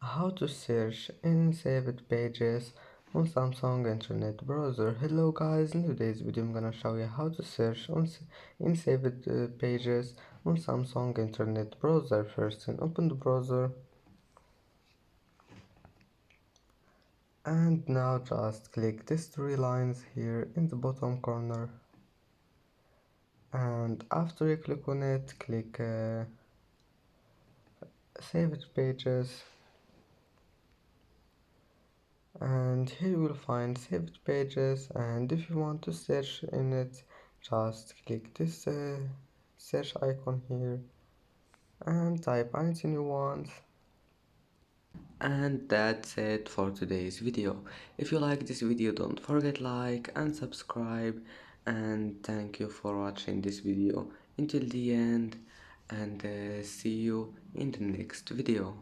How to search in saved pages on Samsung Internet Browser. Hello guys, in today's video I'm gonna show you how to search in saved pages on Samsung Internet Browser. First, open the browser and now just click these three lines here in the bottom corner, and after you click on it, click saved pages, and here you will find saved pages. And if you want to search in it, just click this search icon here and type anything you want. And that's it for today's video. If you like this video, don't forget like and subscribe, and thank you for watching this video until the end, and see you in the next video.